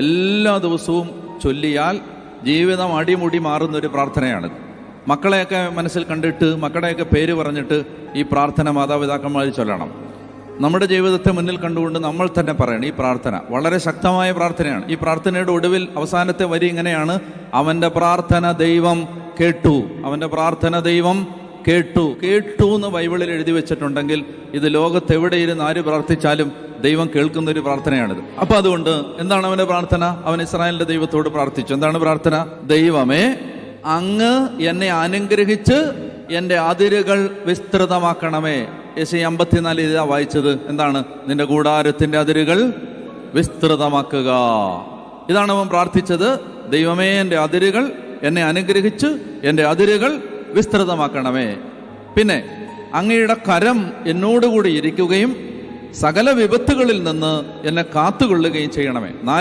എല്ലാ ദിവസവും ചൊല്ലിയാൽ ജീവിതം അടിമുടി മാറുന്നൊരു പ്രാർത്ഥനയാണ്. മക്കളെയൊക്കെ മനസ്സിൽ കണ്ടിട്ട് മക്കളുടെയൊക്കെ പേര് പറഞ്ഞിട്ട് ഈ പ്രാർത്ഥന മാതാപിതാക്കന്മാർ ചൊല്ലണം. നമ്മുടെ ജീവിതത്തെ മുന്നിൽ കണ്ടുകൊണ്ട് നമ്മൾ തന്നെ പറയണം. ഈ പ്രാർത്ഥന വളരെ ശക്തമായ പ്രാർത്ഥനയാണ്. ഈ പ്രാർത്ഥനയുടെ ഒടുവിൽ അവസാനത്തെ വരി ഇങ്ങനെയാണ്: അവൻ്റെ പ്രാർത്ഥന ദൈവം കേട്ടു. അവൻ്റെ പ്രാർത്ഥന ദൈവം കേട്ടു. കേട്ടു എന്ന് ബൈബിളിൽ എഴുതി വെച്ചിട്ടുണ്ടെങ്കിൽ ഇത് ലോകത്തെവിടെയിരുന്ന് ആര് പ്രാർത്ഥിച്ചാലും ദൈവം കേൾക്കുന്നൊരു പ്രാർത്ഥനയാണിത്. അപ്പൊ അതുകൊണ്ട് എന്താണ് അവന്റെ പ്രാർത്ഥന? അവൻ ഇസ്രായേലിന്റെ ദൈവത്തോട് പ്രാർത്ഥിച്ചു. എന്താണ് പ്രാർത്ഥന? ദൈവമേ, അങ്ങ് എന്നെ അനുഗ്രഹിച്ച് എൻ്റെ അതിരുകൾ വിസ്തൃതമാക്കണമേ. യെശയ്യാ 54 ഇതാ വായിച്ചത്. എന്താണ്? നിന്റെ കൂടാരത്തിന്റെ അതിരുകൾ വിസ്തൃതമാക്കുക. ഇതാണ് അവൻ പ്രാർത്ഥിച്ചത്. ദൈവമേ, എൻ്റെ അതിരുകൾ എന്നെ അനുഗ്രഹിച്ച് എൻ്റെ അതിരുകൾ വിസ്തൃതമാക്കണമേ. പിന്നെ അങ്ങയുടെ കരം എന്നോടുകൂടി ഇരിക്കുകയും സകല വിപത്തുകളിൽ നിന്ന് എന്നെ കാത്തുകൊള്ളുകയും ചെയ്യണമേ.